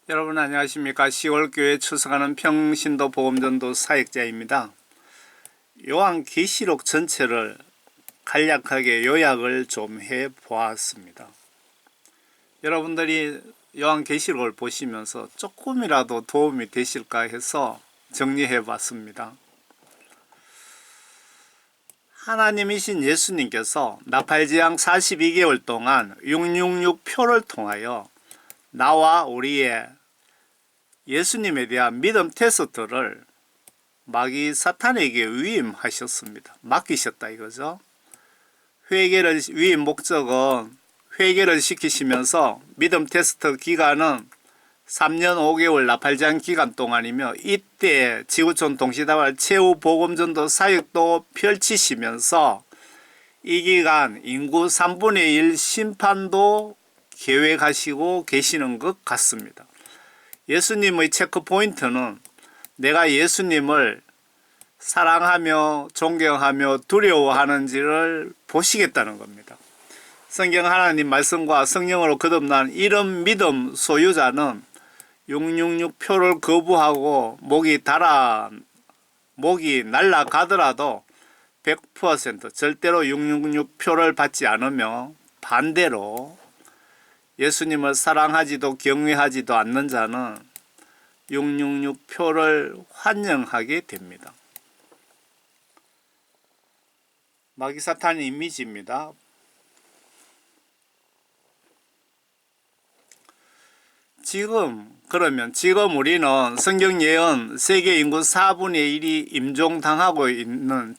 여러분 안녕하십니까. 시골교회 출석하는 평신도 복음전도 사역자입니다. 요한계시록 전체를 간략하게 요약을 좀 해보았습니다. 여러분들이 요한계시록을 보시면서 조금이라도 도움이 되실까 해서 정리해봤습니다. 하나님이신 예수님께서 나팔지향 42개월 동안 666표를 통하여 나와 우리의 예수님에 대한 믿음 테스트를 마귀 사탄에게 위임하셨습니다. 맡기셨다 이거죠. 회개를 위임 목적은 회개를 시키시면서 믿음 테스트 기간은 3년 5개월 나팔지향 기간 동안이며, 이때 지구촌 동시다발 최후 복음전도 사역도 펼치시면서 이 기간 인구 3분의 1 심판도 계획하시고 계시는 것 같습니다. 예수님의 체크 포인트는 내가 예수님을 사랑하며 존경하며 두려워하는지를 보시겠다는 겁니다. 성경 하나님 말씀과 성령으로 거듭난 이런 믿음 소유자는 666표를 거부하고 목이 날아가더라도 100% 절대로 666표를 받지 않으며, 반대로 예수님을 사랑하지도 경외하지도 않는 자는 666표를 환영하게 됩니다. 마귀 사탄의 이미지입니다. 지금 우리는 성경 예언 세계 인구 4분의 1이 임종당하고 있는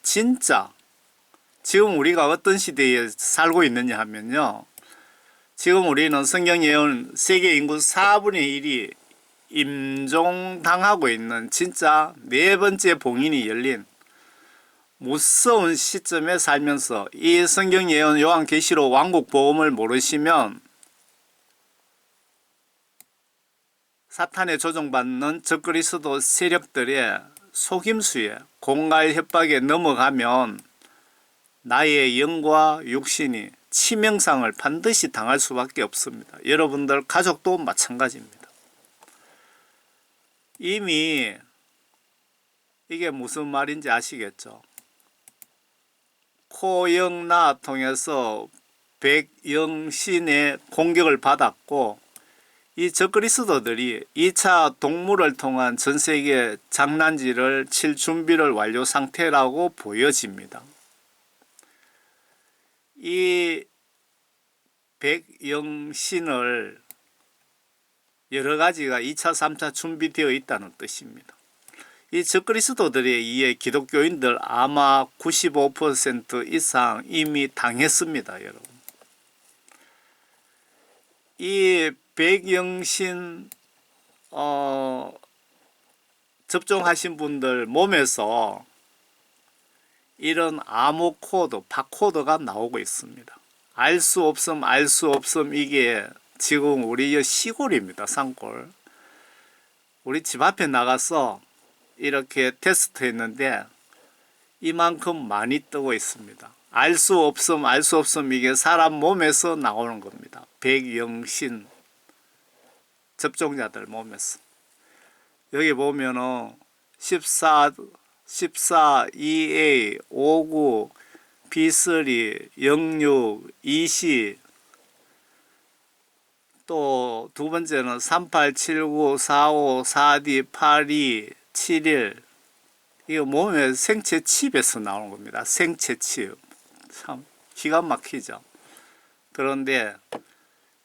지금 우리가 어떤 시대에 살고 있느냐 하면요, 지금 우리는 성경 예언 세계 인구 4분의 1이 임종당하고 있는 진짜 네 번째 봉인이 열린 무서운 시점에 살면서, 이 성경 예언 요한계시록 왕국 복음을 모르시면 사탄에 조종받는 적그리스도 세력들의 속임수에 공갈 협박에 넘어가면 나의 영과 육신이 치명상을 반드시 당할 수밖에 없습니다. 여러분들 가족도 마찬가지입니다. 이미 이게 무슨 말인지 아시겠죠? 코영나 통해서 백영신의 공격을 받았고, 이 적그리스도들이 2차 동물을 통한 전세계 장난질을 칠 준비를 완료 상태라고 보여집니다. 이 백영신을 여러 가지가 2차 3차 준비되어 있다는 뜻입니다. 이 적그리스도들에 의해 기독교인들 아마 95% 이상 이미 당했습니다. 여러분, 이 백영신 접종하신 분들 몸에서 이런 암호 코드, 바코드가 나오고 있습니다. 알 수 없음 이게 지금 우리 시골입니다. 산골. 우리 집 앞에 나가서 이렇게 테스트 했는데 이만큼 많이 뜨고 있습니다. 알 수 없음 이게 사람 몸에서 나오는 겁니다. 백영신 접종자들 몸에서. 여기 보면은 14, 2A, 59, B3, 06, 20, 또 두 번째는 38, 79, 45, 4D, 82, 71. 이거 몸에 생체 칩에서 나오는 겁니다. 생체 칩. 참 기가 막히죠. 그런데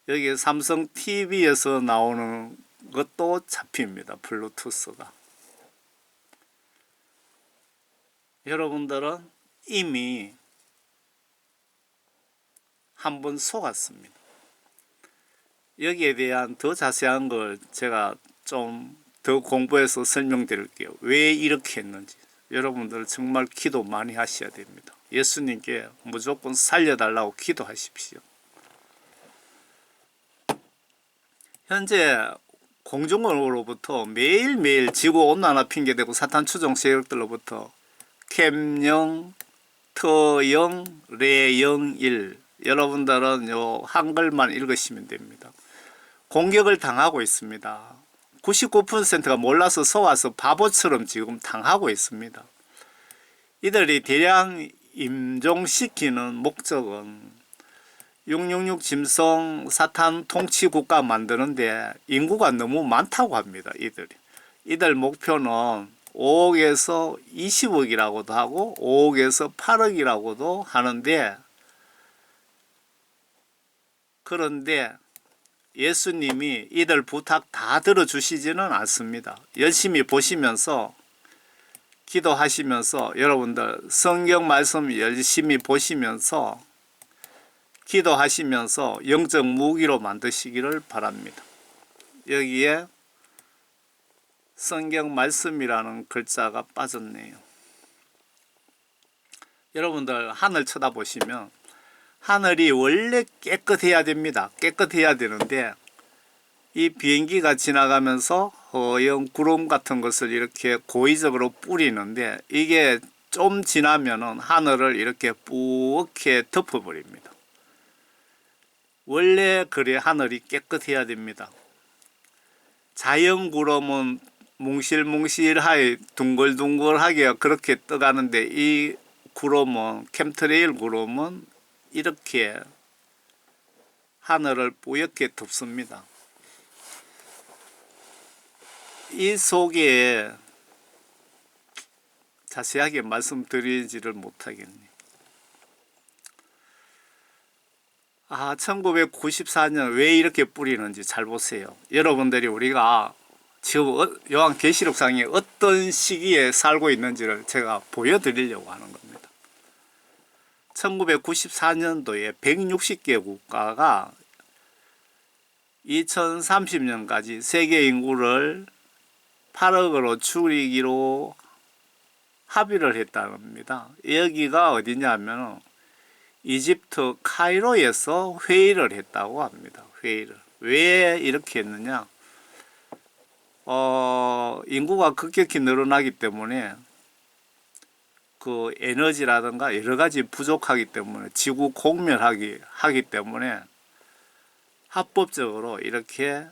여기 삼성 TV에서 나오는 것도 잡힙니다. 블루투스가. 여러분들은 이미 한번 속았습니다. 여기에 대한 더 자세한 걸 제가 좀 더 공부해서 설명드릴게요. 왜 이렇게 했는지. 여러분들 정말 기도 많이 하셔야 됩니다. 예수님께 무조건 살려달라고 기도하십시오. 현재 공중으로부터 매일매일 지구온난화 핑계대고 사탄 추종 세력들로부터 캠영, 터영, 레영일, 여러분들은 요 한글만 읽으시면 됩니다. 공격을 당하고 있습니다. 99%가 몰라서 속아서 바보처럼 지금 당하고 있습니다. 이들이 대량 임종시키는 목적은 666 짐승 사탄 통치 국가 만드는데 인구가 너무 많다고 합니다. 이들 목표는 5억에서 20억이라고도 하고 5억에서 8억이라고도 하는데, 그런데 예수님이 이들 부탁 다 들어주시지는 않습니다. 열심히 보시면서 기도하시면서, 여러분들 성경 말씀 열심히 보시면서 기도하시면서 영적 무기로 만드시기를 바랍니다. 여기에 성경 말씀이라는 글자가 빠졌네요. 여러분들 하늘 쳐다보시면 하늘이 원래 깨끗해야 됩니다. 깨끗해야 되는데 이 비행기가 지나가면서 허연 구름 같은 것을 이렇게 고의적으로 뿌리는데, 이게 좀 지나면은 하늘을 이렇게 뿌옇게 덮어버립니다. 원래 그래 하늘이 깨끗해야 됩니다. 자연 구름은 뭉실뭉실하게 둥글둥글하게 그렇게 떠가는데, 이 구름은, 캠트레일 구름은 이렇게 하늘을 뿌옇게 덮습니다. 이 속에 자세하게 말씀드리지를 못하겠네요. 1994년 왜 이렇게 뿌리는지 잘 보세요. 여러분들이 우리가 지금 요한계시록상에 어떤 시기에 살고 있는지를 제가 보여드리려고 하는 겁니다. 1994년도에 160개 국가가 2030년까지 세계 인구를 8억으로 줄이기로 합의를 했다는 겁니다. 여기가 어디냐면 이집트 카이로에서 회의를 했다고 합니다. 회의를. 왜 이렇게 했느냐? 인구가 급격히 늘어나기 때문에 그 에너지라든가 여러 가지 부족하기 때문에, 지구 공멸하기 때문에 합법적으로 이렇게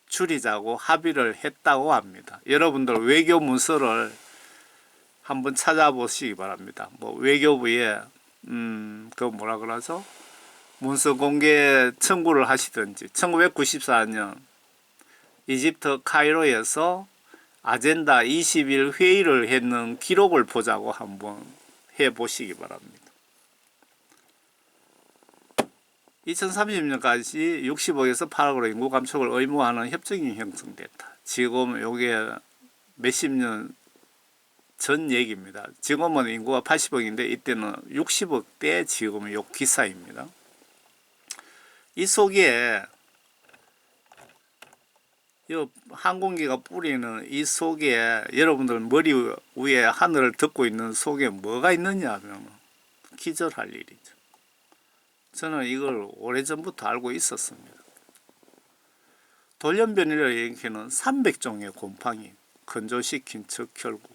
줄이자고 합의를 했다고 합니다. 여러분들 외교 문서를 한번 찾아보시기 바랍니다. 뭐 외교부에 그 뭐라 그러죠? 문서 공개 청구를 하시든지, 1994년 이집트 카이로에서 아젠다 20일 회의를 했는 기록을 보자고 한번 해보시기 바랍니다. 2030년까지 60억에서 8억으로 인구 감축을 의무화하는 협정이 형성됐다. 지금 요게 몇십 년 전 얘기입니다. 지금은 인구가 80억인데 이때는 60억대 지금은 요 기사입니다. 이 속에 이 항공기가 뿌리는 이 속에, 여러분들 머리 위에 하늘을 덮고 있는 속에 뭐가 있느냐 하면 기절할 일이죠. 저는 이걸 오래전부터 알고 있었습니다. 돌연변이를 일으키는 300종의 곰팡이, 건조시킨 적혈구,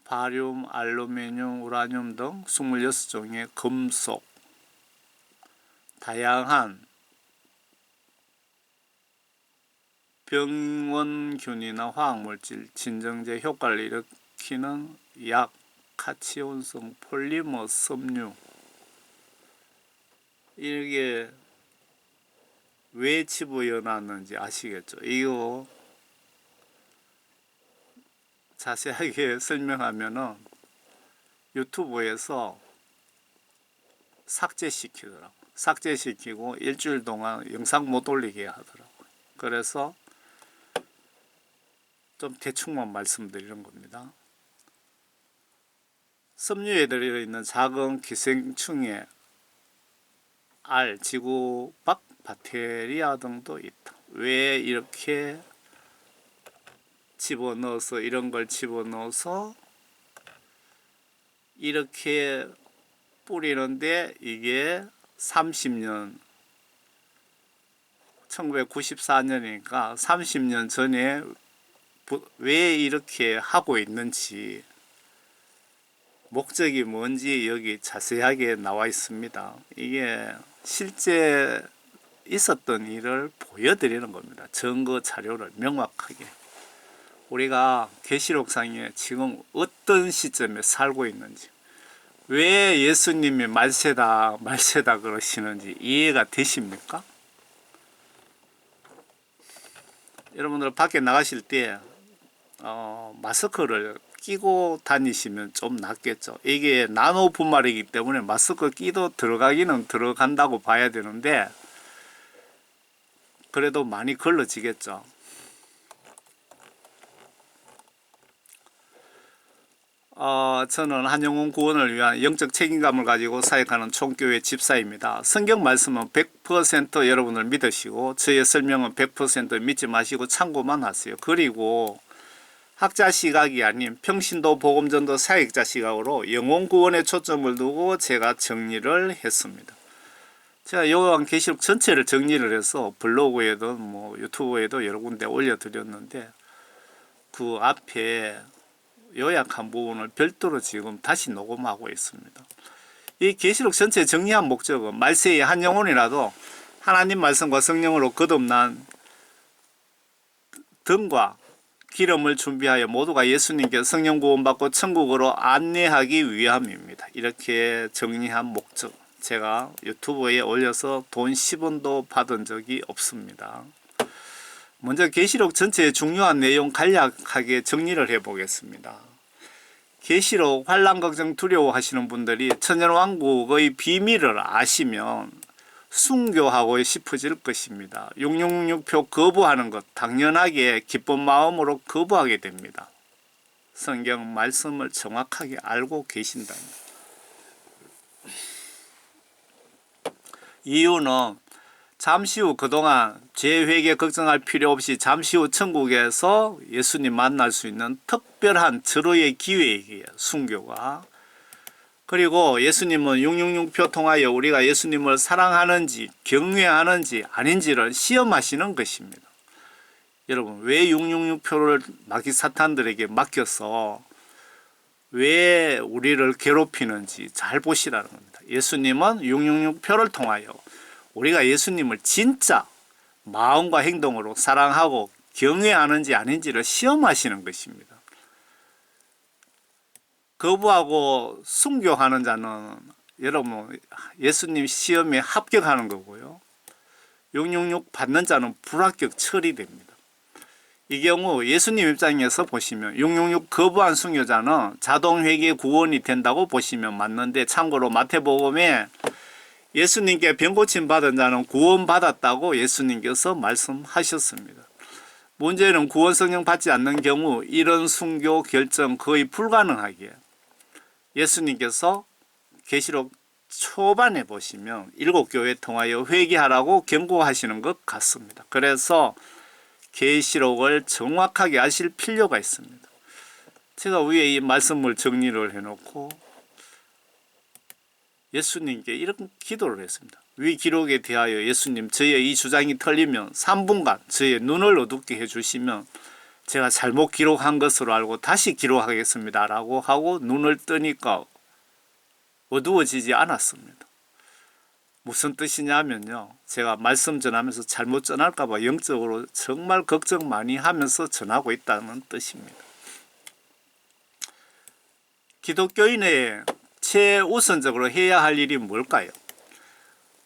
바륨, 알루미늄, 우라늄 등 26종의 금속, 다양한 병원균이나 화학물질, 진정제 효과를 일으키는 약, 카티온성, 폴리머, 섬유, 이게 왜 집어넣었는지 아시겠죠? 이거 자세하게 설명하면은 유튜브에서 삭제시키더라고. 삭제시키고 일주일 동안 영상 못 올리게 하더라고요. 그래서 좀 대충만 말씀드리는 겁니다. 섬유에 들어있는 작은 기생충의 알, 지구 밖 박테리아 등도 있다. 왜 이렇게 집어넣어서, 이런 걸 집어넣어서 이렇게 뿌리는데, 이게 30년, 1994년이니까 30년 전에 왜 이렇게 하고 있는지, 목적이 뭔지 여기 자세하게 나와 있습니다. 이게 실제 있었던 일을 보여드리는 겁니다. 증거 자료를 명확하게. 우리가 계시록상에 지금 어떤 시점에 살고 있는지, 왜 예수님이 말세다 말세다 그러시는지 이해가 되십니까? 여러분들 밖에 나가실 때 마스크를 끼고 다니시면 좀 낫겠죠. 이게 나노 분말이기 때문에 마스크 끼도 들어가기는 들어간다고 봐야 되는데 그래도 많이 걸러지겠죠. 저는 한영혼 구원을 위한 영적 책임감을 가지고 사역하는 총교회 집사입니다. 성경 말씀은 100% 여러분을 믿으시고 저의 설명은 100% 믿지 마시고 참고만 하세요. 그리고 학자 시각이 아닌 평신도 복음전도 사역자 시각으로 영혼 구원에 초점을 두고 제가 정리를 했습니다. 제가 요한계시록 전체를 정리를 해서 블로그에도 유튜브에도 여러 군데 올려드렸는데 그 앞에 요약한 부분을 별도로 지금 다시 녹음하고 있습니다. 이 계시록 전체 정리한 목적은 말세의 한 영혼이라도 하나님 말씀과 성령으로 거듭난 등과 기름을 준비하여 모두가 예수님께 성령 구원받고 천국으로 안내하기 위함입니다. 이렇게 정리한 목적, 제가 유튜브에 올려서 돈 10원도 받은 적이 없습니다. 먼저 계시록 전체의 중요한 내용 간략하게 정리를 해 보겠습니다. 계시록 환난 걱정 두려워하시는 분들이 천년왕국의 비밀을 아시면 순교하고 싶어질 것입니다. 6666표 거부하는 것 당연하게 기쁜 마음으로 거부하게 됩니다. 성경 말씀을 정확하게 알고 계신다면. 이유는 잠시 후 그동안 죄회개 걱정할 필요 없이 잠시 후 천국에서 예수님 만날 수 있는 특별한 절호의 기회이기에 순교가. 그리고 예수님은 666표 통하여 우리가 예수님을 사랑하는지 경외하는지 아닌지를 시험하시는 것입니다. 여러분, 왜 666표를 마귀 사탄들에게 맡겨서 왜 우리를 괴롭히는지 잘 보시라는 겁니다. 예수님은 666표를 통하여 우리가 예수님을 진짜 마음과 행동으로 사랑하고 경외하는지 아닌지를 시험하시는 것입니다. 거부하고 순교하는 자는 여러분 예수님 시험에 합격하는 거고요. 666 받는 자는 불합격 처리됩니다. 이 경우 예수님 입장에서 보시면 666 거부한 순교자는 자동회계 구원이 된다고 보시면 맞는데, 참고로 마태복음에 예수님께 병고침 받은 자는 구원받았다고 예수님께서 말씀하셨습니다. 문제는 구원 성령 받지 않는 경우 이런 순교 결정 거의 불가능하기에 예수님께서 계시록 초반에 보시면 7교회 통하여 회개하라고 경고하시는 것 같습니다. 그래서 계시록을 정확하게 아실 필요가 있습니다. 제가 위에 이 말씀을 정리를 해놓고 예수님께 이런 기도를 했습니다. 위 기록에 대하여 예수님, 저의 이 주장이 틀리면 3분간 저의 눈을 어둡게 해주시면 제가 잘못 기록한 것으로 알고 다시 기록하겠습니다 라고 하고 눈을 뜨니까 어두워지지 않았습니다. 무슨 뜻이냐면요, 제가 말씀 전하면서 잘못 전할까 봐 영적으로 정말 걱정 많이 하면서 전하고 있다는 뜻입니다. 기독교인의 최우선적으로 해야 할 일이 뭘까요?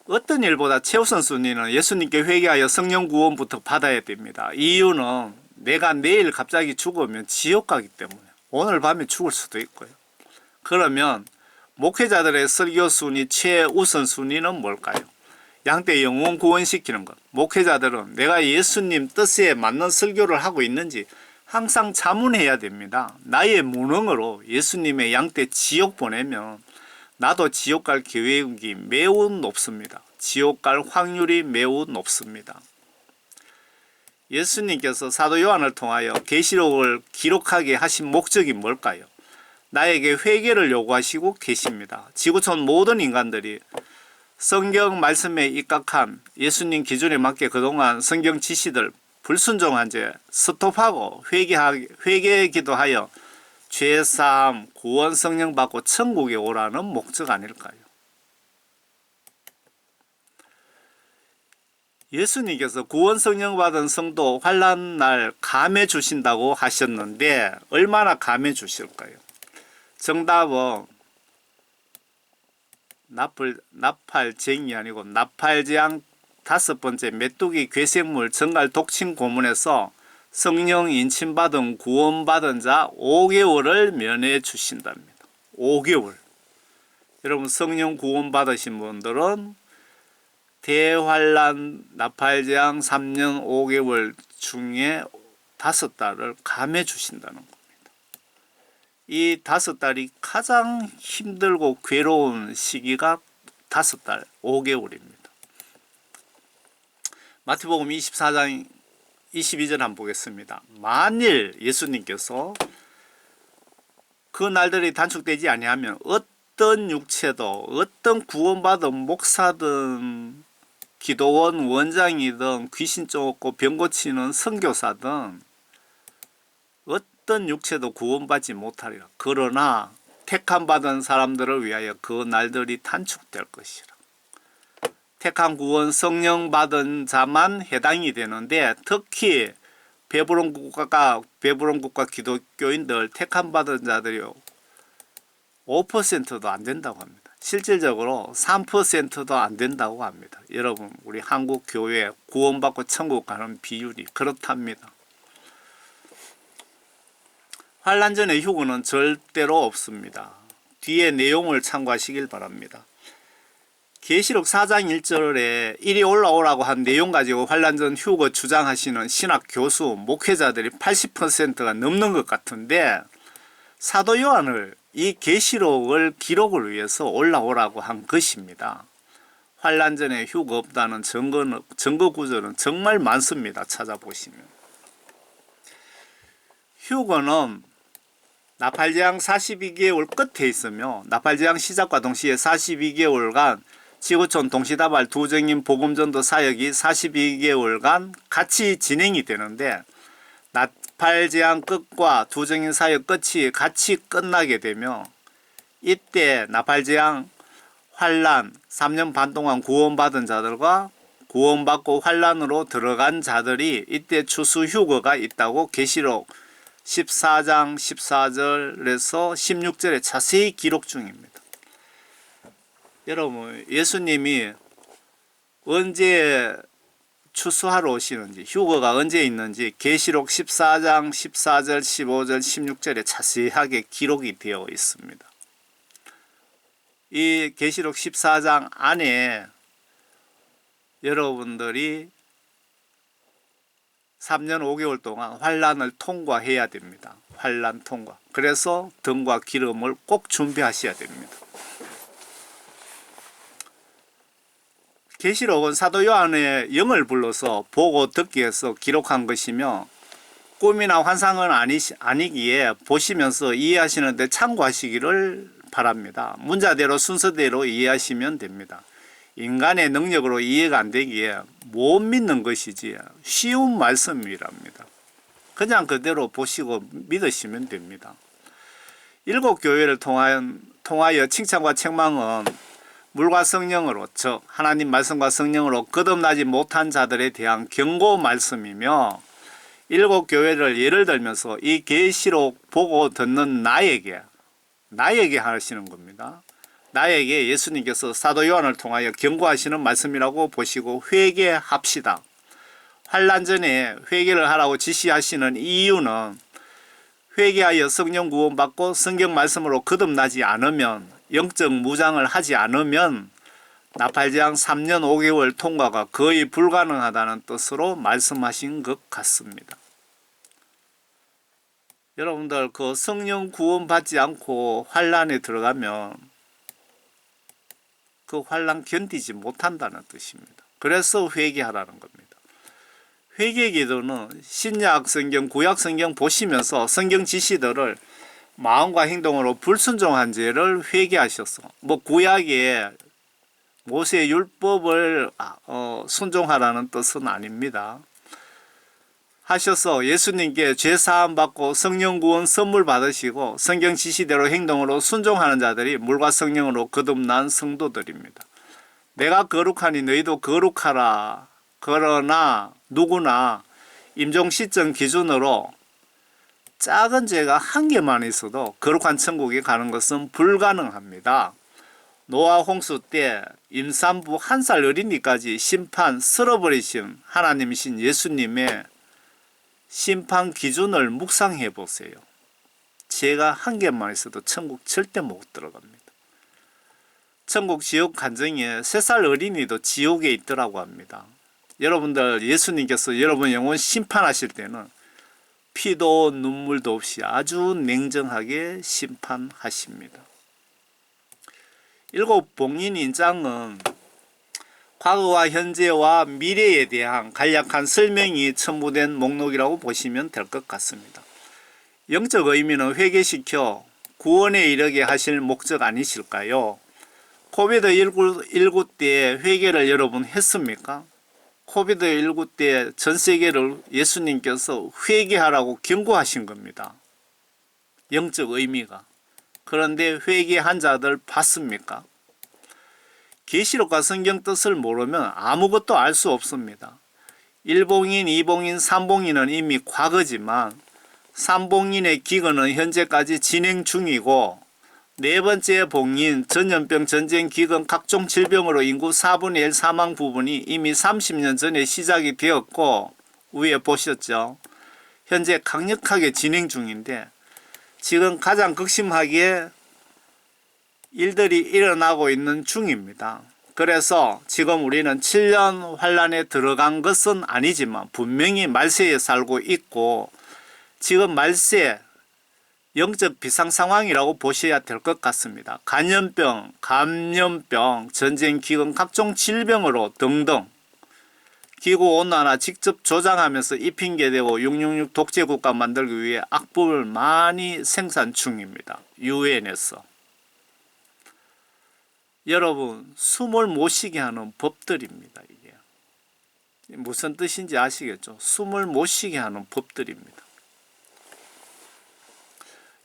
어떤 일보다 최우선 순위는 예수님께 회개하여 성령 구원부터 받아야 됩니다. 이유는 내가 내일 갑자기 죽으면 지옥 가기 때문에, 오늘 밤에 죽을 수도 있고요. 그러면 목회자들의 설교 순위 최우선 순위는 뭘까요? 양떼 영혼 구원시키는 것. 목회자들은 내가 예수님 뜻에 맞는 설교를 하고 있는지 항상 자문해야 됩니다. 나의 무능으로 예수님의 양떼 지옥 보내면 나도 지옥 갈 계획이 매우 높습니다. 지옥 갈 확률이 매우 높습니다. 예수님께서 사도 요한을 통하여 계시록을 기록하게 하신 목적이 뭘까요? 나에게 회개를 요구하시고 계십니다. 지구촌 모든 인간들이 성경 말씀에 입각한 예수님 기준에 맞게 그동안 성경 지시들 불순종한 죄 스톱하고 회개 기도하여 죄사함, 구원 성령 받고 천국에 오라는 목적 아닐까요? 예수님께서 구원 성령 받은 성도 환난 날 감해 주신다고 하셨는데 얼마나 감해 주실까요? 정답은 나팔쟁이 아니고 나팔재앙 5번째 메뚜기 괴생물 정갈 독침 고문에서 성령 인침받은 구원받은 자 5개월을 면해 주신답니다. 5개월. 여러분 성령 구원받으신 분들은 대환란 나팔재앙 3년 5개월 중에 5달을 감해 주신다는 겁니다. 이 5달이 가장 힘들고 괴로운 시기가 5달, 5개월입니다. 마태복음 24장 22절 한번 보겠습니다. 만일 예수님께서 그 날들이 단축되지 아니하면 어떤 육체도 어떤 구원받은 목사든 기도원 원장이든 귀신 쫓고 병 고치는 선교사든 어떤 육체도 구원받지 못하리라. 그러나 택함 받은 사람들을 위하여 그 날들이 단축될 것이라. 택한 구원 성령 받은 자만 해당이 되는데 특히 베브론 국가 기독교인들 택함 받은 자들이요 5%도 안 된다고 합니다. 실질적으로 3%도 안 된다고 합니다. 여러분 우리 한국 교회 구원받고 천국 가는 비율이 그렇답니다. 환난 전의 휴거는 절대로 없습니다. 뒤에 내용을 참고하시길 바랍니다. 계시록 4장 1절에 이리 올라오라고 한 내용 가지고 환난 전 휴거 주장하시는 신학 교수, 목회자들이 80%가 넘는 것 같은데 사도 요한을 이 계시록을 기록을 위해서 올라오라고 한 것입니다. 환난 전에 휴거 없다는 증거 구절은 정말 많습니다. 찾아보시면. 휴거는 나팔재앙 42개월 끝에 있으며 나팔재앙 시작과 동시에 42개월간 지구촌 동시다발 두정인 복음전도 사역이 42개월간 같이 진행이 되는데 나팔재앙 끝과 두정인 사역 끝이 같이 끝나게 되며 이때 나팔재앙 환난 3년 반 동안 구원받은 자들과 구원받고 환난으로 들어간 자들이 이때 추수 휴거가 있다고 계시록 14장 14절에서 16절에 자세히 기록 중입니다. 여러분 예수님이 언제 추수하러 오시는지 휴거가 언제 있는지 계시록 14장 14절 15절 16절에 자세하게 기록이 되어 있습니다. 이 계시록 14장 안에 여러분들이 3년 5개월 동안 환난을 통과해야 됩니다. 환난 통과. 그래서 등과 기름을 꼭 준비하셔야 됩니다. 계시록은 사도 요한의 영을 불러서 보고 듣기 위해서 기록한 것이며 꿈이나 환상은 아니기에 보시면서 이해하시는데 참고하시기를 바랍니다. 문자대로 순서대로 이해하시면 됩니다. 인간의 능력으로 이해가 안 되기에 못 믿는 것이지 쉬운 말씀이랍니다. 그냥 그대로 보시고 믿으시면 됩니다. 7교회를 통하여 칭찬과 책망은 물과 성령으로 즉 하나님 말씀과 성령으로 거듭나지 못한 자들에 대한 경고 말씀이며 7교회를 예를 들면서 이 계시록 보고 듣는 나에게 하시는 겁니다. 나에게 예수님께서 사도 요한을 통하여 경고하시는 말씀이라고 보시고 회개합시다. 환난 전에 회개를 하라고 지시하시는 이유는 회개하여 성령 구원받고 성경 말씀으로 거듭나지 않으면 영적 무장을 하지 않으면 나팔재앙 3년 5개월 통과가 거의 불가능하다는 뜻으로 말씀하신 것 같습니다. 여러분들 그 성령 구원받지 않고 환난에 들어가면 그 환난 견디지 못한다는 뜻입니다. 그래서 회개하라는 겁니다. 회개 기도는 신약 성경, 구약 성경 보시면서 성경 지시들을 마음과 행동으로 불순종한 죄를 회개하셔서 구약에 모세의 율법을 순종하라는 뜻은 아닙니다. 하셔서 예수님께 죄사함 받고 성령 구원 선물 받으시고 성경 지시대로 행동으로 순종하는 자들이 물과 성령으로 거듭난 성도들입니다. 내가 거룩하니 너희도 거룩하라. 그러나 누구나 임종 시점 기준으로 작은 죄가 한 개만 있어도 거룩한 천국에 가는 것은 불가능합니다. 노아 홍수 때 임산부 1살 어린이까지 심판 쓸어버리신 하나님이신 예수님의 심판 기준을 묵상해 보세요. 죄가 한 개만 있어도 천국 절대 못 들어갑니다. 천국 지옥 간증에 3살 어린이도 지옥에 있더라고 합니다. 여러분들 예수님께서 여러분 영혼 심판하실 때는 피도 눈물도 없이 아주 냉정하게 심판하십니다. 7 봉인 인장은 과거와 현재와 미래에 대한 간략한 설명이 첨부된 목록이라고 보시면 될 것 같습니다. 영적 의미는 회개시켜 구원에 이르게 하실 목적 아니실까요? 코비드19 때 회개를 여러분 했습니까? 코비드19 때 전 세계를 예수님께서 회개하라고 경고하신 겁니다. 영적 의미가. 그런데 회개한 자들 봤습니까? 계시록과 성경 뜻을 모르면 아무것도 알 수 없습니다. 1봉인, 2봉인, 3봉인은 이미 과거지만 3봉인의 기근은 현재까지 진행 중이고 4번째 봉인, 전염병, 전쟁, 기근, 각종 질병으로 인구 4분의 1 사망 부분이 이미 30년 전에 시작이 되었고 위에 보셨죠? 현재 강력하게 진행 중인데 지금 가장 극심하게 일들이 일어나고 있는 중입니다. 그래서 지금 우리는 7년 환란에 들어간 것은 아니지만 분명히 말세에 살고 있고 지금 말세 영적 비상 상황이라고 보셔야 될 것 같습니다. 간염병, 감염병, 전쟁, 기근, 각종 질병으로 등등 기후온난화 직접 조장하면서 이 핑계대고 666 독재국가 만들기 위해 악법을 많이 생산 중입니다. 유엔에서. 여러분 숨을 못 쉬게 하는 법들입니다. 이게 무슨 뜻인지 아시겠죠? 숨을 못 쉬게 하는 법들입니다.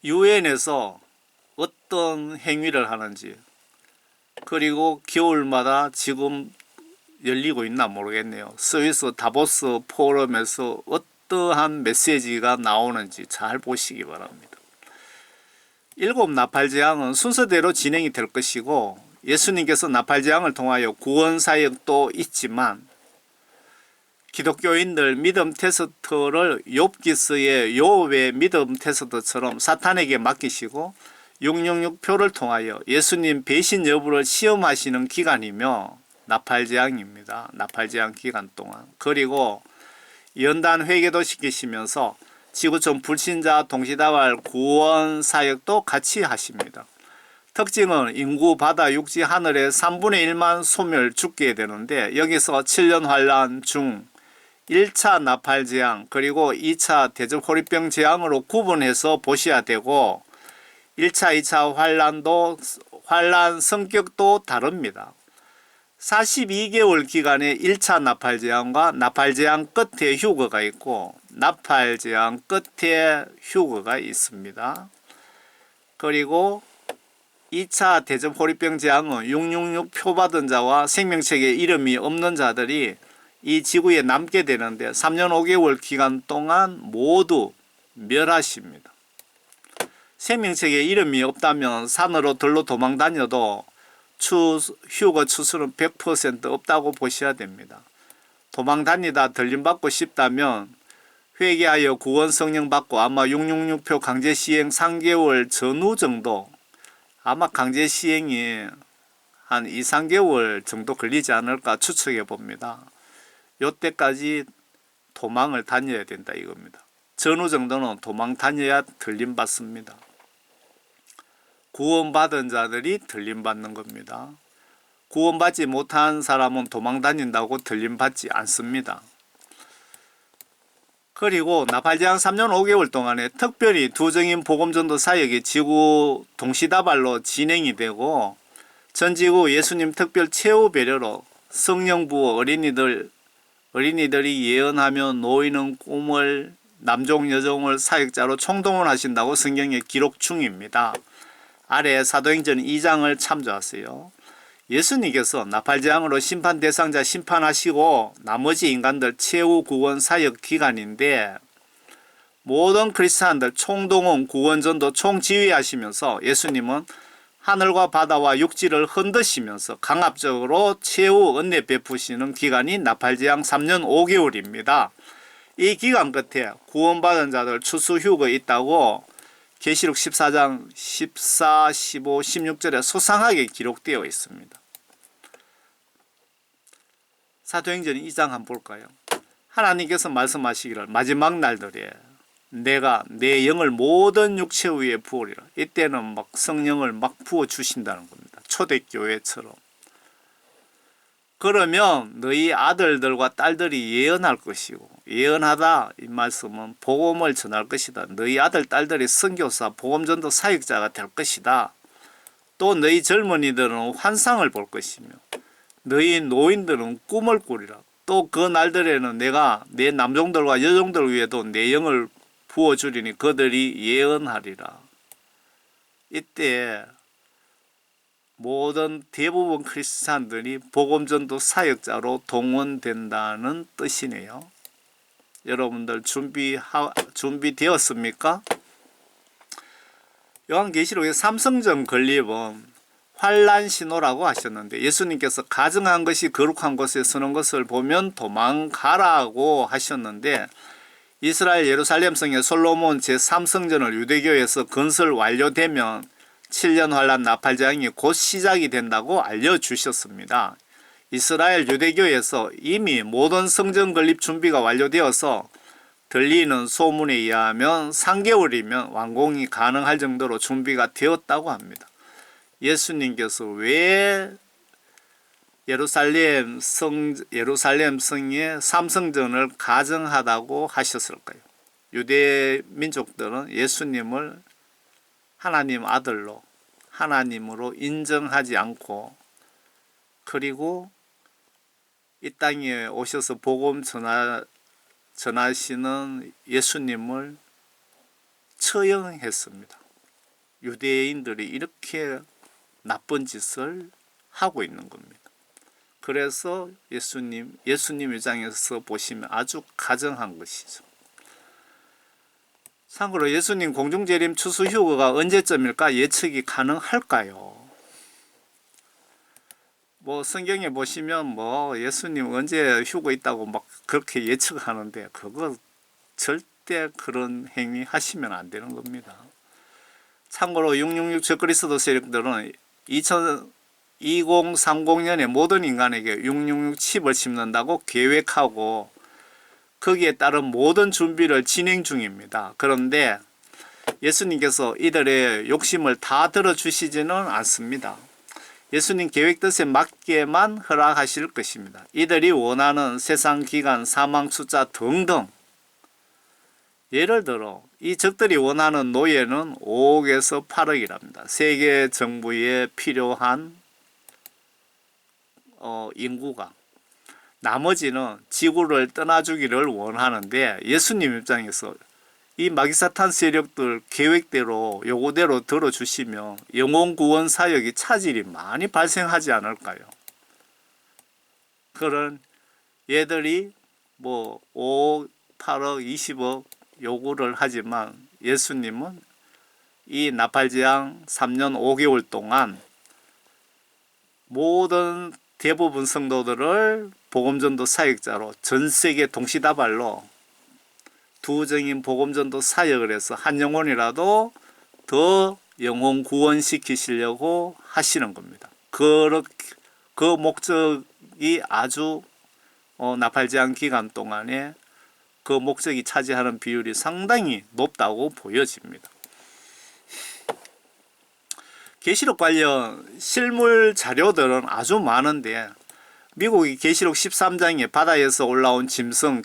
유엔에서 어떤 행위를 하는지 그리고 겨울마다 지금 열리고 있나 모르겠네요. 스위스 다보스 포럼에서 어떠한 메시지가 나오는지 잘 보시기 바랍니다. 7 나팔재앙은 순서대로 진행이 될 것이고 예수님께서 나팔재앙을 통하여 구원 사역도 있지만 기독교인들 믿음 테스트를 욥기서의 욥의 믿음 테스트처럼 사탄에게 맡기시고 666표를 통하여 예수님 배신 여부를 시험하시는 기간이며 나팔재앙입니다. 나팔재앙 기간 동안. 그리고 연단 회개도 시키시면서 지구촌 불신자 동시다발 구원 사역도 같이 하십니다. 특징은 인구, 바다, 육지, 하늘의 3분의 1만 소멸 죽게 되는데 여기서 7년 환란 중 1차 나팔재앙 그리고 2차 대접호리병 재앙으로 구분해서 보셔야 되고 1차, 2차 환란 성격도 다릅니다. 42개월 기간에 1차 나팔재앙과 나팔재앙 끝에 휴거가 있고 나팔재앙 끝에 휴거가 있습니다. 그리고 2차 대접호리병 재앙은 666 표 받은 자와 생명책에 이름이 없는 자들이 이 지구에 남게 되는데 3년 5개월 기간 동안 모두 멸하십니다. 생명책에 이름이 없다면 산으로 들로 도망 다녀도 휴거 추수는 100% 없다고 보셔야 됩니다. 도망 다니다 들림받고 싶다면 회개하여 구원 성령 받고 아마 666표 강제 시행 3개월 전후 정도 아마 강제 시행이 한 2, 3개월 정도 걸리지 않을까 추측해 봅니다. 요때까지 도망을 다녀야 된다 이겁니다. 전후 정도는 도망 다녀야 들림받습니다. 구원받은 자들이 들림받는 겁니다. 구원받지 못한 사람은 도망 다닌다고 들림받지 않습니다. 그리고 나팔재앙 3년 5개월 동안에 특별히 두정인 복음전도 사역이 지구 동시다발로 진행이 되고 전지구 예수님 특별 최후 배려로 성령부 어린이들이 예언하며 노인은 꿈을 남종 여종을 사역자로 총동원하신다고 성경에 기록 중입니다. 아래 사도행전 2장을 참조하세요. 예수님께서 나팔재앙으로 심판 대상자 심판하시고 나머지 인간들 최후 구원 사역 기간인데 모든 크리스찬들 총동원 구원전도 총지휘하시면서 예수님은 하늘과 바다와 육지를 흔드시면서 강압적으로 최후 은혜 베푸시는 기간이 나팔재앙 3년 5개월입니다. 이 기간 끝에 구원받은 자들 추수 휴거 있다고 계시록 14장 14, 15, 16절에 소상하게 기록되어 있습니다. 사도행전 2장 한번 볼까요? 하나님께서 말씀하시기를 마지막 날들에 내가 내 영을 모든 육체 위에 부으리라. 이때는 막 성령을 막 부어 주신다는 겁니다. 초대교회처럼. 그러면 너희 아들들과 딸들이 예언할 것이고, 예언하다 이 말씀은 복음을 전할 것이다. 너희 아들 딸들이 선교사 복음전도 사역자가 될 것이다. 또 너희 젊은이들은 환상을 볼 것이며 너희 노인들은 꿈을 꾸리라. 또 그 날들에는 내가 내 남종들과 여종들 위에도 내 영을 부어주리니 그들이 예언하리라. 이때 모든 대부분 크리스찬들이 복음전도 사역자로 동원된다는 뜻이네요. 여러분들 준비되었습니까? 요한계시록의 삼성전 건립은 환란 신호라고 하셨는데 예수님께서 가증한 것이 거룩한 곳에 서는 것을 보면 도망가라고 하셨는데 이스라엘 예루살렘 성의 솔로몬 제3성전을 유대교에서 건설 완료되면 7년 환란 나팔재앙이 곧 시작이 된다고 알려주셨습니다. 이스라엘 유대교에서 이미 모든 성전 건립 준비가 완료되어서 들리는 소문에 의하면 3개월이면 완공이 가능할 정도로 준비가 되었다고 합니다. 예수님께서 왜 예루살렘 성의 삼성전을 가정하다고 하셨을까요? 유대 민족들은 예수님을 하나님 아들로 하나님으로 인정하지 않고 그리고 이 땅에 오셔서 복음 전하시는 예수님을 처형했습니다. 유대인들이 이렇게 나쁜 짓을 하고 있는 겁니다. 그래서 예수님 입장에서 보시면 아주 가정한 것이죠. 참고로 예수님 공중재림 추수 휴거가 언제쯤일까 예측이 가능할까요? 뭐 성경에 보시면 뭐 예수님 언제 휴거 있다고 막 그렇게 예측하는데 그거 절대 그런 행위 하시면 안 되는 겁니다. 참고로 666 적그리스도 세력들은 2030년에 모든 인간에게 666 칩을 심는다고 계획하고 거기에 따른 모든 준비를 진행 중입니다. 그런데 예수님께서 이들의 욕심을 다 들어주시지는 않습니다. 예수님 계획 뜻에 맞게만 허락하실 것입니다. 이들이 원하는 세상 기간, 사망 숫자 등등 예를 들어 이 적들이 원하는 노예는 5억에서 8억이랍니다. 세계 정부에 필요한 인구가 나머지는 지구를 떠나주기를 원하는데 예수님 입장에서 이 마귀사탄 세력들 계획대로 요구대로 들어주시면 영혼 구원 사역이 차질이 많이 발생하지 않을까요? 그런 얘들이 뭐 5억, 8억, 20억 요구를 하지만 예수님은 이 나팔재앙 3년 5개월 동안 모든 대부분 성도들을 복음전도 사역자로 전세계 동시다발로 두정인 복음전도 사역을 해서 한 영혼이라도 더 영혼 구원시키시려고 하시는 겁니다. 그 목적이 아주 나팔재앙 기간 동안에 그 목적이 차지하는 비율이 상당히 높다고 보여집니다. 계시록 관련 실물 자료들은 아주 많은데 미국이 계시록 13장에 바다에서 올라온 짐승,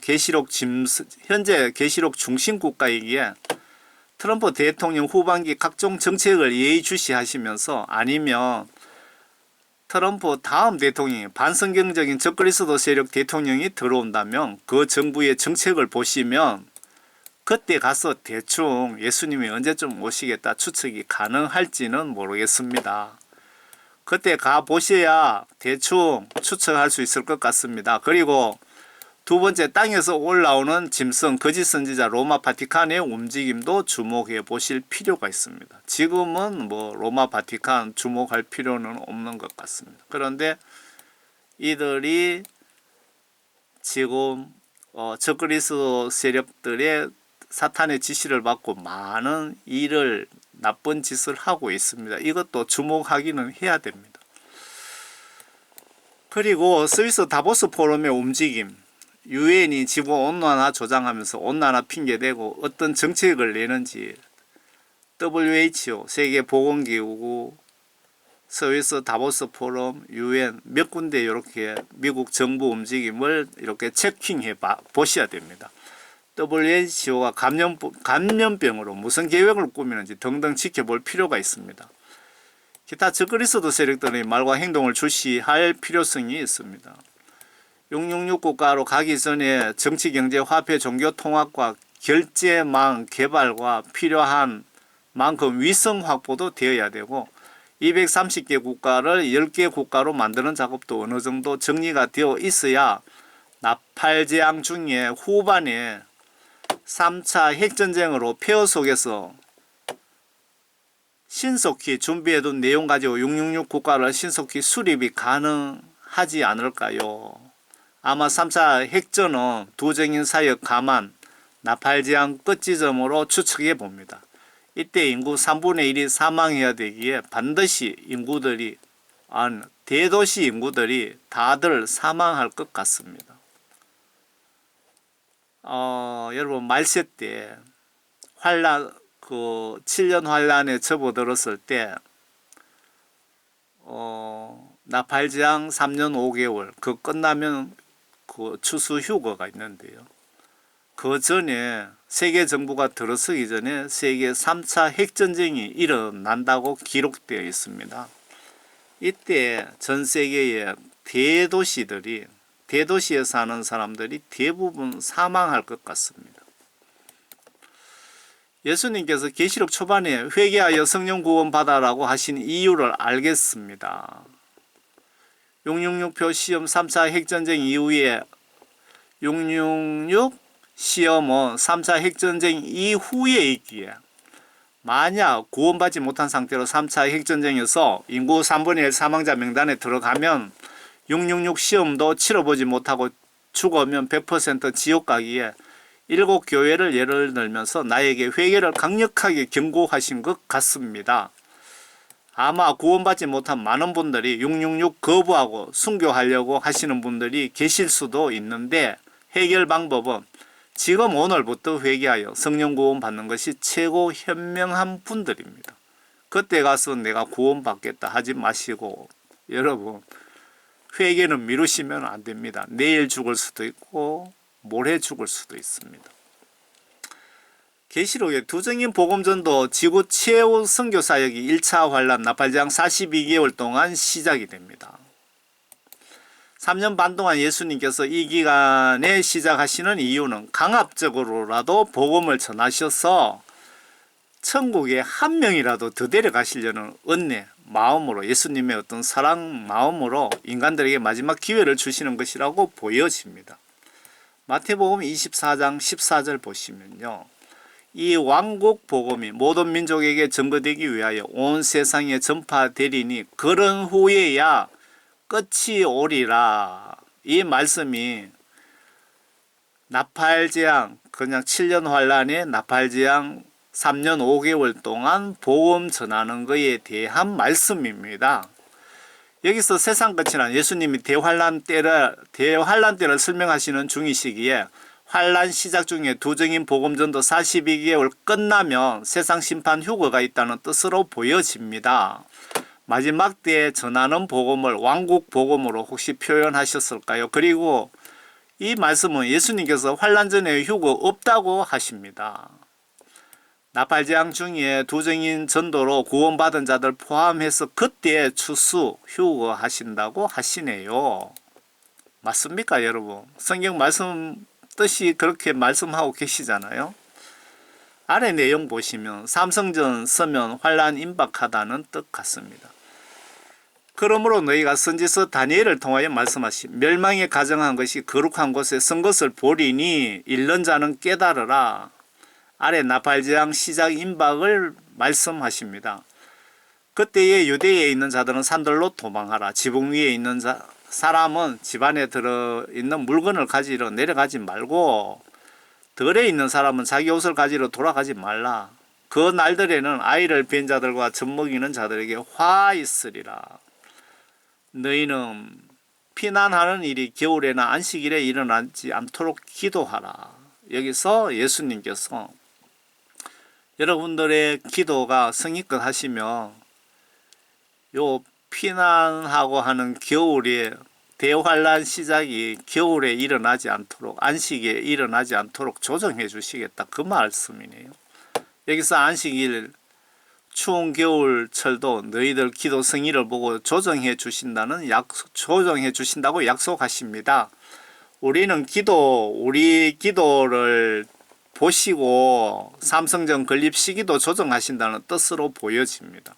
현재 계시록 중심 국가이기에 트럼프 대통령 후반기 각종 정책을 예의주시하시면서 아니면 트럼프 다음 대통령이 반성경적인 적그리스도 세력 대통령이 들어온다면 그 정부의 정책을 보시면 그때 가서 대충 예수님이 언제쯤 오시겠다 추측이 가능할지는 모르겠습니다. 그때 가 보셔야 대충 추측할 수 있을 것 같습니다. 그리고 두 번째, 땅에서 올라오는 짐승, 거짓 선지자 로마 바티칸의 움직임도 주목해 보실 필요가 있습니다. 지금은 뭐 로마 바티칸 주목할 필요는 없는 것 같습니다. 그런데 이들이 지금 적그리스도 세력들의 사탄의 지시를 받고 많은 일을, 나쁜 짓을 하고 있습니다. 이것도 주목하기는 해야 됩니다. 그리고 스위스 다보스 포럼의 움직임, 유엔이 지구온난화 조장하면서 온난화 핑계대고 어떤 정책을 내는지 WHO, 세계보건기구, 스위스 다보스 포럼, 유엔 몇 군데 이렇게 미국 정부 움직임을 이렇게 체킹해 보셔야 됩니다. WHO가 감염병으로 무슨 계획을 꾸미는지 등등 지켜볼 필요가 있습니다. 기타 적그리스도 세력들의 말과 행동을 주시할 필요성이 있습니다. 666 국가로 가기 전에 정치, 경제, 화폐, 종교 통합과 결제망 개발과 필요한 만큼 위성 확보도 되어야 되고 230개 국가를 10개 국가로 만드는 작업도 어느 정도 정리가 되어 있어야 나팔제왕 중에 후반에 3차 핵전쟁으로 폐허 속에서 신속히 준비해둔 내용 가지고 666 국가를 신속히 수립이 가능하지 않을까요? 아마 3차 핵전은 두정인 사역 감안 나팔제왕 끝지점으로 추측해 봅니다. 이때 인구 3분의 1이 사망해야 되기에 반드시 인구들이, 대도시 인구들이 다들 사망할 것 같습니다. 여러분 말세 때 환란, 7년 환란에 접어들었을 때 나팔제왕 3년 5개월 그 끝나면 그 추수 휴거가 있는데요. 그 전에 세계 정부가 들어서기 전에 세계 3차 핵전쟁이 일어난다고 기록되어 있습니다. 이때 전 세계의 대도시에 사는 사람들이 대부분 사망할 것 같습니다. 예수님께서 계시록 초반에 회개하여 성령 구원 받아라고 하신 이유를 알겠습니다. 666표 시험 3차 핵전쟁 이후에 666 시험은 3차 핵전쟁 이후에 있기에 만약 구원받지 못한 상태로 3차 핵전쟁에서 인구 3분의 1 사망자 명단에 들어가면 666 시험도 치러보지 못하고 죽으면 100% 지옥 가기에 7교회를 예를 들면서 나에게 회개를 강력하게 경고하신 것 같습니다. 아마 구원받지 못한 많은 분들이 666 거부하고 순교하려고 하시는 분들이 계실 수도 있는데 해결 방법은 지금 오늘부터 회개하여 성령 구원 받는 것이 최고 현명한 분들입니다. 그때 가서 내가 구원받겠다 하지 마시고 여러분 회개는 미루시면 안 됩니다. 내일 죽을 수도 있고 모레 죽을 수도 있습니다. 계시록의 두정인 복음전도 지구 최후 선교사역이 1차 환란 나팔제왕 42개월 동안 시작이 됩니다. 3년 반 동안 예수님께서 이 기간에 시작하시는 이유는 강압적으로라도 복음을 전하셔서 천국에 한 명이라도 더 데려가시려는 은혜, 마음으로 예수님의 어떤 사랑 마음으로 인간들에게 마지막 기회를 주시는 것이라고 보여집니다. 마태복음 24장 14절 보시면요. 이 왕국 복음이 모든 민족에게 전거되기 위하여 온 세상에 전파되리니 그런 후에야 끝이 오리라. 이 말씀이 나팔제왕 그냥 7년 환란에 나팔제왕 3년 5개월 동안 복음 전하는 것에 대한 말씀입니다. 여기서 세상 끝이란 예수님이 대환란 때를 설명하시는 중이시기에 환란 시작 중에 두정인 복음전도 42개월 끝나면 세상 심판 휴거가 있다는 뜻으로 보여집니다. 마지막 때에 전하는 복음을 왕국 복음으로 혹시 표현하셨을까요? 그리고 이 말씀은 예수님께서 환란 전에 휴거 없다고 하십니다. 나팔제왕 중에 두정인 전도로 구원받은 자들 포함해서 그때 추수 휴거 하신다고 하시네요. 맞습니까 여러분? 성경 말씀 뜻이 그렇게 말씀하고 계시잖아요. 아래 내용 보시면 삼성전 서면 환란 임박하다는 뜻 같습니다. 그러므로 너희가 선지서 다니엘을 통하여 말씀하신 멸망에 가정한 것이 거룩한 곳에 선 것을 보리니 읽는 자는 깨달으라. 아래 나팔재앙 시작 임박을 말씀하십니다. 그때에 유대에 있는 자들은 산들로 도망하라. 지붕 위에 있는 사람은 집안에 들어있는 물건을 가지러 내려가지 말고 들에 있는 사람은 자기 옷을 가지러 돌아가지 말라. 그 날들에는 아이를 뵌 자들과 젖먹이는 자들에게 화 있으리라. 너희는 피난하는 일이 겨울에나 안식일에 일어나지 않도록 기도하라. 여기서 예수님께서 여러분들의 기도가 성의껏 하시며 요 피난하고 하는 겨울에 대환란 시작이 겨울에 일어나지 않도록 안식일에 일어나지 않도록 조정해 주시겠다 그 말씀이네요. 여기서 안식일 추운 겨울철도 너희들 기도 성의를 보고 조정해 주신다는 조정해 주신다고 약속하십니다. 우리는 우리 기도를 보시고 삼성전 건립 시기도 조정하신다는 뜻으로 보여집니다.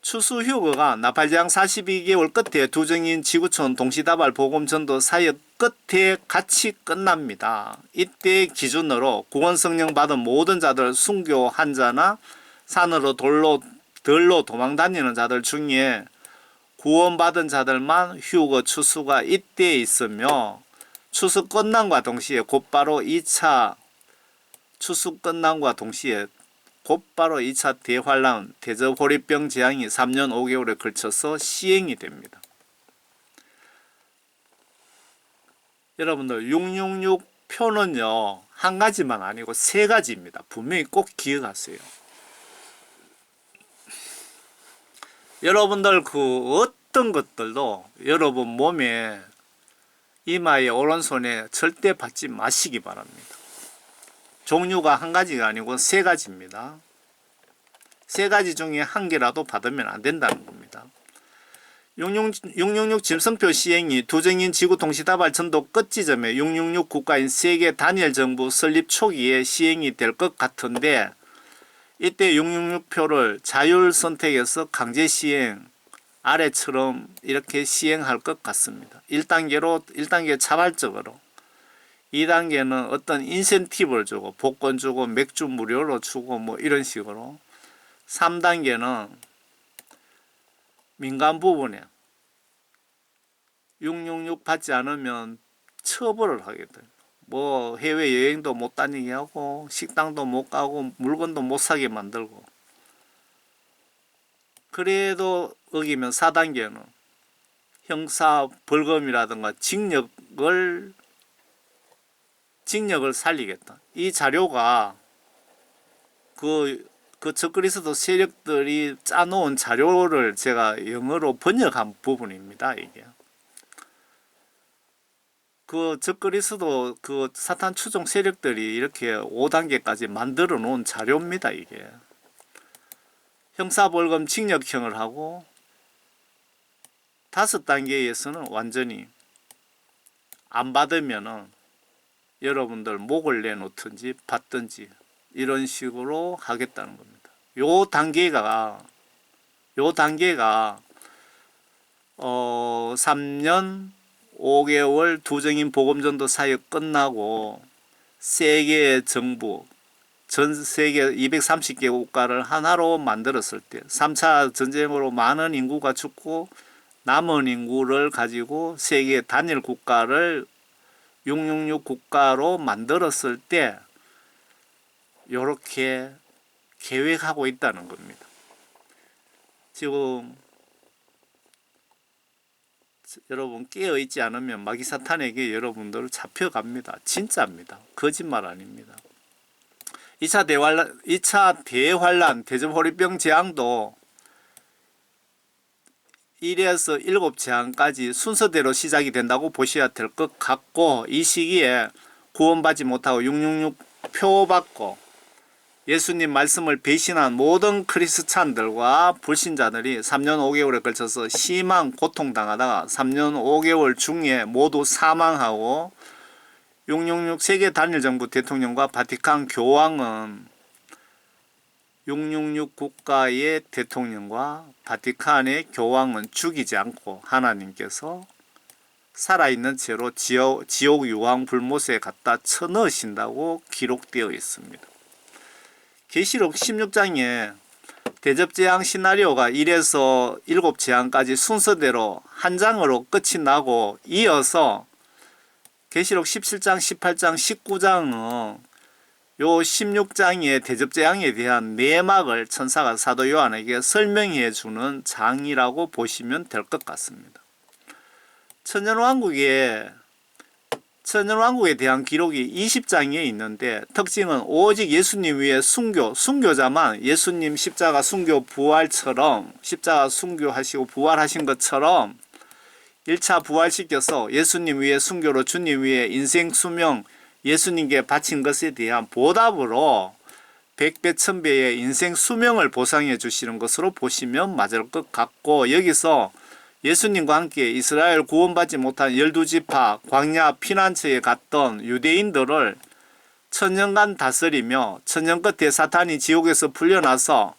추수휴거가 나팔재앙 42개월 끝에 두정인 지구촌 동시다발 복음전도 사역 끝에 같이 끝납니다. 이때 기준으로 구원성령 받은 모든 자들 순교한 자나 산으로 들로 도망다니는 자들 중에 구원받은 자들만 휴거 추수가 이때 있으며 추수 끝남과 동시에 곧바로 2차 추수 끝남과 동시에 곧바로 2차 대환란 대접호리병 재앙이 3년 5개월에 걸쳐서 시행이 됩니다. 여러분들 666 표는요 한 가지만 아니고 세 가지입니다. 분명히 꼭 기억하세요. 여러분들 그 어떤 것들도 여러분 몸에 이마에 오른손에 절대 받지 마시기 바랍니다. 종류가 한 가지가 아니고 세 가지입니다. 세 가지 중에 한 개라도 받으면 안 된다는 겁니다. 666 짐승표 시행이 두정인 지구 동시다발 전도 끝 지점에 666 국가인 세계 단일 정부 설립 초기에 시행이 될 것 같은데 이때 666표를 자율 선택해서 강제 시행 아래처럼 이렇게 시행할 것 같습니다. 1단계 자발적으로 2단계는 어떤 인센티브를 주고 복권 주고 맥주 무료로 주고 뭐 이런 식으로 3단계는 민간 부분에 666 받지 않으면 처벌을 하게 됩니다. 뭐 해외여행도 못 다니게 하고 식당도 못 가고 물건도 못 사게 만들고 그래도 어기면 4단계는 형사 벌금이라든가 징역을 살리겠다. 이 자료가 그 적그리스도 세력들이 짜놓은 자료를 제가 영어로 번역한 부분입니다. 이게 그 적그리스도 그 사탄 추종 세력들이 이렇게 5단계까지 만들어 놓은 자료입니다. 이게 형사벌금 징역형을 하고 5단계에서는 완전히 안 받으면은 여러분들 목을 내놓든지 받든지 이런 식으로 하겠다는 겁니다. 요 단계가 3년 5개월 두정인 복음전도 사역 끝나고 세계 정부 전 세계 230개 국가를 하나로 만들었을 때 3차 전쟁으로 많은 인구가 죽고 남은 인구를 가지고 세계 단일 국가를 666 국가로 만들었을 때 이렇게 계획하고 있다는 겁니다. 지금 여러분 깨어있지 않으면 마귀사탄에게 여러분들 잡혀갑니다. 진짜입니다. 거짓말 아닙니다. 2차 대환란 대접호리병 재앙도 1에서 7 재앙까지 순서대로 시작이 된다고 보셔야 될 것 같고 이 시기에 구원받지 못하고 666 표 받고 예수님 말씀을 배신한 모든 크리스찬들과 불신자들이 3년 5개월에 걸쳐서 심한 고통당하다가 3년 5개월 중에 모두 사망하고 666 세계 단일정부 대통령과 바티칸 교황은 666 국가의 대통령과 바티칸의 교황은 죽이지 않고 하나님께서 살아있는 채로 지옥 유황 불못에 갖다 쳐넣으신다고 기록되어 있습니다. 계시록 16장에 대접재앙 시나리오가 1에서 7재앙까지 순서대로 한 장으로 끝이 나고, 이어서 계시록 17장, 18장, 19장은 요 16장의 대접재앙에 대한 내막을 천사가 사도 요한에게 설명해 주는 장이라고 보시면 될 것 같습니다. 천년왕국에 대한 기록이 20장에 있는데, 특징은 오직 예수님 위에 순교자만 예수님 십자가 순교 부활처럼, 십자가 순교하시고 부활하신 것처럼 1차 부활시켜서 예수님 위에 순교로 주님 위에 인생 수명 예수님께 바친 것에 대한 보답으로 100배 1000배의 인생 수명을 보상해 주시는 것으로 보시면 맞을 것 같고, 여기서 예수님과 함께 이스라엘 구원받지 못한 12지파 광야 피난처에 갔던 유대인들을 천년간 다스리며, 천년 끝에 사탄이 지옥에서 풀려나서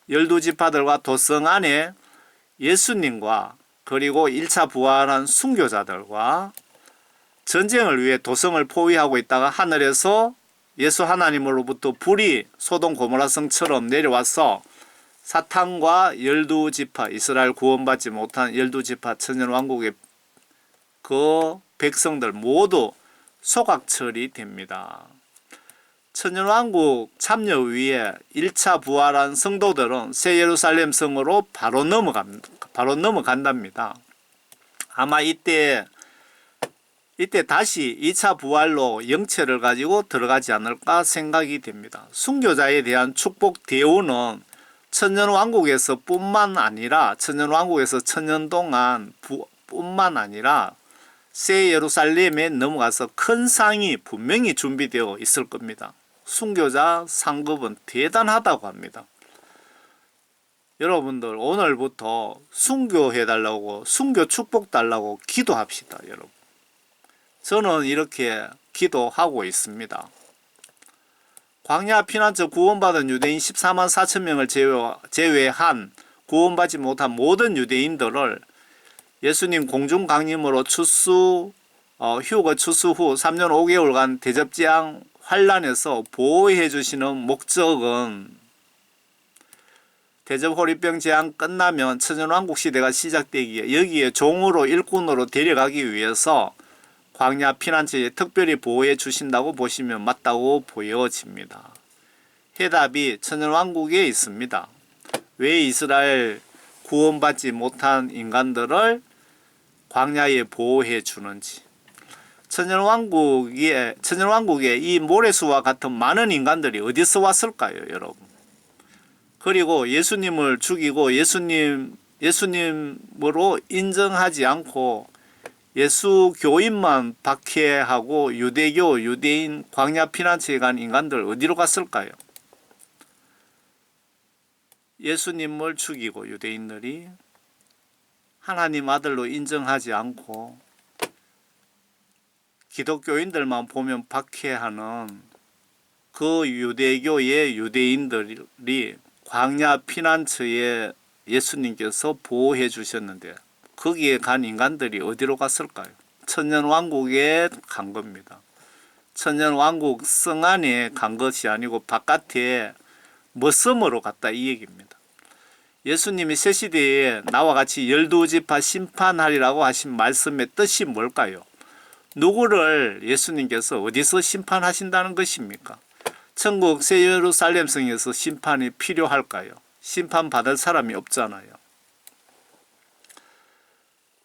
12지파들과 도성 안에 예수님과 그리고 1차 부활한 순교자들과 전쟁을 위해 도성을 포위하고 있다가 하늘에서 예수 하나님으로부터 불이 소돔 고모라 성처럼 내려와서 사탄과 12지파, 이스라엘 구원받지 못한 12지파 천년왕국의 그 백성들 모두 소각 처리됩니다. 천년왕국 참여 위에 1차 부활한 성도들은 새 예루살렘 성으로 바로 넘어간답니다. 아마 이때 다시 2차 부활로 영체를 가지고 들어가지 않을까 생각이 됩니다. 순교자에 대한 축복 대우는 천년왕국에서 뿐만 아니라, 천년왕국에서 천년 동안 뿐만 아니라 새 예루살렘에 넘어가서 큰 상이 분명히 준비되어 있을 겁니다. 순교자 상급은 대단하다고 합니다. 여러분들 오늘부터 순교해달라고, 순교 축복 달라고 기도합시다. 여러분, 저는 이렇게 기도하고 있습니다. 광야 피난처 구원받은 유대인 14만 4천 명을 제외한 구원받지 못한 모든 유대인들을 예수님 공중 강림으로 휴거 추수 후 3년 5개월간 대접재앙 환란에서 보호해 주시는 목적은, 대접호리병 재앙 끝나면 천년왕국 시대가 시작되기에 여기에 종으로 일꾼으로 데려가기 위해서 광야 피난처에 특별히 보호해 주신다고 보시면 맞다고 보여집니다. 해답이 천년왕국에 있습니다. 왜 이스라엘 구원받지 못한 인간들을 광야에 보호해 주는지. 천년왕국에 이 모래수와 같은 많은 인간들이 어디서 왔을까요, 여러분? 그리고 예수님을 죽이고 예수님으로 인정하지 않고 예수 교인만 박해하고 유대인 광야 피난처에 간 인간들 어디로 갔을까요? 예수님을 죽이고 유대인들이 하나님 아들로 인정하지 않고 기독교인들만 보면 박해하는 그 유대교의 유대인들이 광야 피난처에 예수님께서 보호해 주셨는데, 거기에 간 인간들이 어디로 갔을까요? 천년왕국에 간 겁니다. 천년왕국 성 안에 간 것이 아니고 바깥에 머슴으로 갔다, 이 얘기입니다. 예수님이 새 시대에 나와 같이 12지파 심판하리라고 하신 말씀의 뜻이 뭘까요? 누구를 예수님께서 어디서 심판하신다는 것입니까? 천국 새 예루살렘 성에서 심판이 필요할까요? 심판받을 사람이 없잖아요.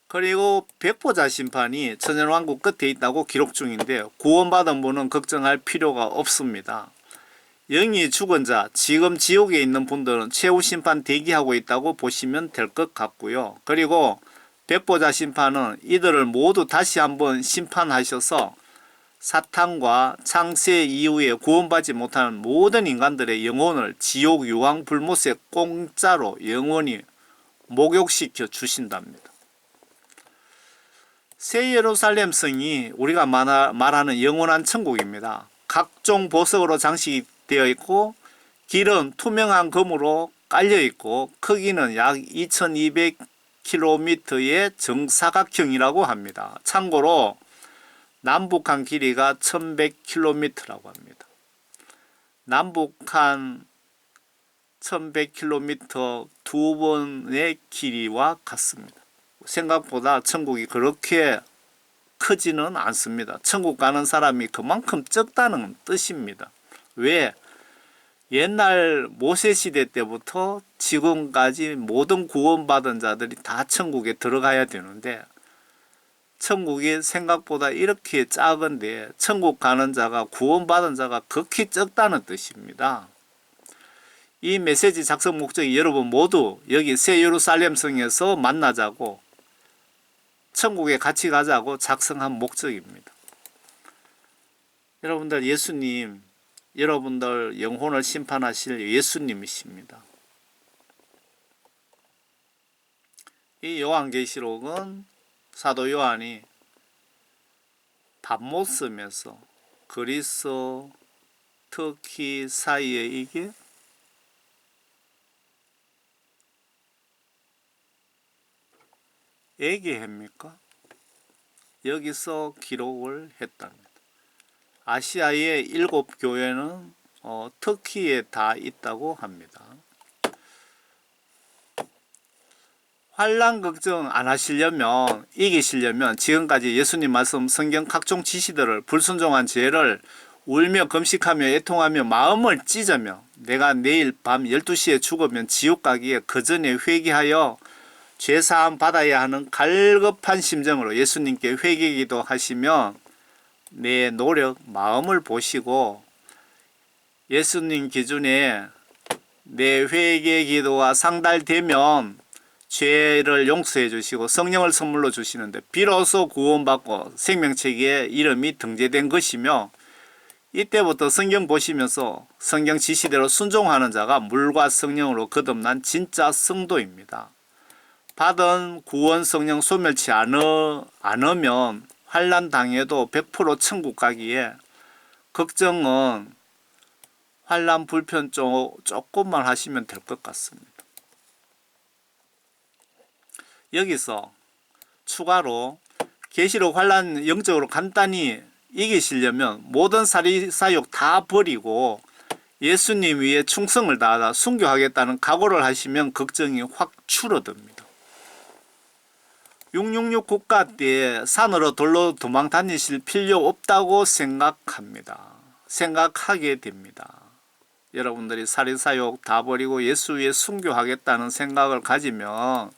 그리고 백보자 심판이 천년왕국 끝에 있다고 기록 중인데, 구원받은 분은 걱정할 필요가 없습니다. 영이 죽은 자, 지금 지옥에 있는 분들은 최후 심판 대기하고 있다고 보시면 될 것 같고요. 그리고 백보자 심판은 이들을 모두 다시 한번 심판하셔서 사탄과 창세 이후에 구원받지 못하는 모든 인간들의 영혼을 지옥 유황 불못에 공짜로 영원히 목욕시켜 주신답니다. 새 예루살렘 성이 우리가 말하는 영원한 천국입니다. 각종 보석으로 장식되어 있고 길은 투명한 금으로 깔려 있고 크기는 약 2200km의 정사각형이라고 합니다. 참고로 남북한 길이가 1100km라고 합니다. 남북한 1100km 두 번의 길이와 같습니다. 생각보다 천국이 그렇게 크지는 않습니다. 천국 가는 사람이 그만큼 적다는 뜻입니다. 왜? 옛날 모세 시대 때부터 지금까지 모든 구원받은 자들이 다 천국에 들어가야 되는데 천국이 생각보다 이렇게 작은데 천국 가는 자가 구원받은 자가 극히 적다는 뜻입니다. 이 메시지 작성 목적이 여러분 모두 여기 새 예루살렘 성에서 만나자고 천국에 같이 가자고 작성한 목적입니다. 여러분들 예수님, 여러분들 영혼을 심판하실 예수님이십니다. 이 요한계시록은 사도 요한이 patmos면서 그리스, 터키 사이에 이게 에게해입니까? 여기서 기록을 했답니다. 아시아의 7교회는 터키에 다 있다고 합니다. 환난 걱정 안 하시려면, 이기시려면 지금까지 예수님 말씀 성경 각종 지시들을 불순종한 죄를 울며 금식하며 애통하며 마음을 찢으며 내가 내일 밤 12시에 죽으면 지옥 가기에 그 전에 회개하여 죄사함 받아야 하는 갈급한 심정으로 예수님께 회개기도 하시면 내 노력, 마음을 보시고 예수님 기준에 내 회개기도가 상달되면 죄를 용서해 주시고 성령을 선물로 주시는데 비로소 구원받고 생명책에 이름이 등재된 것이며 이때부터 성경 보시면서 성경 지시대로 순종하는 자가 물과 성령으로 거듭난 진짜 성도입니다. 받은 구원 성령 소멸치 않으면 환난 당해도 100% 천국 가기에 걱정은 환난 불편 조금만 하시면 될 것 같습니다. 여기서 추가로 계시록 환난 영적으로 간단히 이기시려면 모든 사리사욕 다 버리고 예수님 위에 충성을 다하다 순교하겠다는 각오를 하시면 걱정이 확 줄어듭니다. 666 국가 때 산으로 돌로 도망 다니실 필요 없다고 생각하게 됩니다. 여러분들이 사리사욕 다 버리고 예수 위에 순교하겠다는 생각을 가지면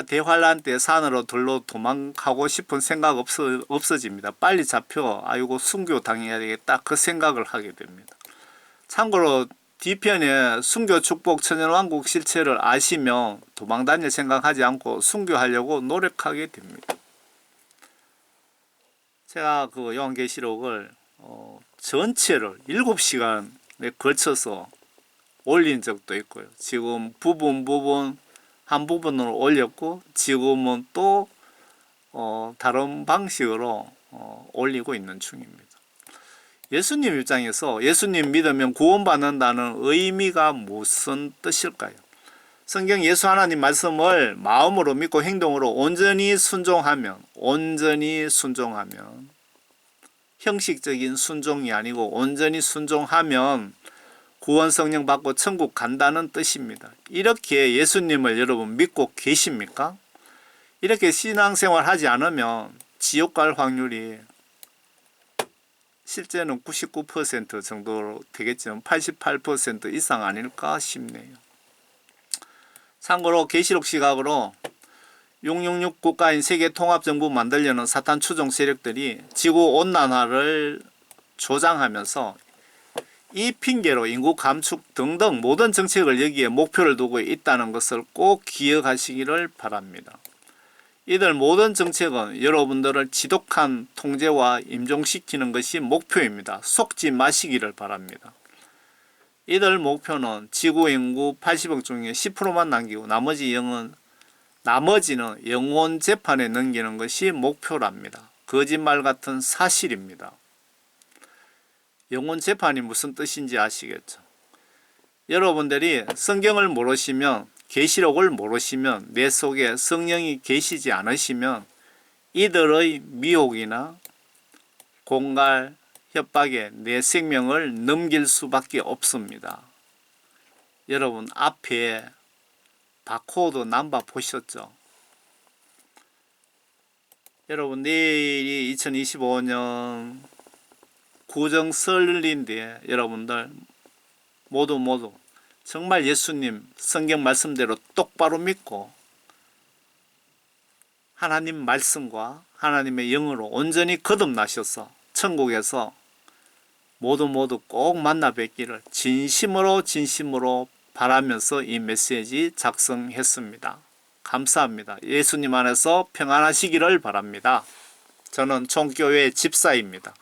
대환란 때 산으로 돌로 도망가고 싶은 생각 없어집니다. 빨리 잡혀 아이고 순교 당해야 되겠다 그 생각을 하게 됩니다. 참고로 뒤편에 순교 축복 천연왕국 실체를 아시면 도망다닐 생각하지 않고 순교하려고 노력하게 됩니다. 제가 그 요한계시록을 전체를 7시간에 걸쳐서 올린 적도 있고요. 지금 한 부분으로 올렸고 지금은 또 다른 방식으로 올리고 있는 중입니다. 예수님 입장에서 예수님 믿으면 구원받는다는 의미가 무슨 뜻일까요? 성경 예수 하나님 말씀을 마음으로 믿고 행동으로 온전히 순종하면 형식적인 순종이 아니고 온전히 순종하면 구원 성령 받고 천국 간다는 뜻입니다. 이렇게 예수님을 여러분 믿고 계십니까? 이렇게 신앙생활 하지 않으면 지옥 갈 확률이 실제는 99% 정도 되겠지만 88% 이상 아닐까 싶네요. 참고로 계시록 시각으로 666 국가인 세계 통합정부 만들려는 사탄 추종 세력들이 지구온난화를 조장하면서 이 핑계로 인구 감축 등등 모든 정책을 여기에 목표를 두고 있다는 것을 꼭 기억하시기를 바랍니다. 이들 모든 정책은 여러분들을 지독한 통제와 임종시키는 것이 목표입니다. 속지 마시기를 바랍니다. 이들 목표는 지구 인구 80억 중에 10%만 남기고 나머지는 영혼 재판에 넘기는 것이 목표랍니다. 거짓말 같은 사실입니다. 영혼 재판이 무슨 뜻인지 아시겠죠? 여러분들이 성경을 모르시면, 계시록을 모르시면, 내 속에 성령이 계시지 않으시면 이들의 미혹이나 공갈, 협박에 내 생명을 넘길 수밖에 없습니다. 여러분 앞에 바코드 남바 보셨죠? 여러분 내일이 2025년 구정설인데 여러분들 모두 정말 예수님 성경 말씀대로 똑바로 믿고 하나님 말씀과 하나님의 영으로 온전히 거듭나셔서 천국에서 모두 꼭 만나 뵙기를 진심으로 바라면서 이 메시지 작성했습니다. 감사합니다. 예수님 안에서 평안하시기를 바랍니다. 저는 총교회 집사입니다.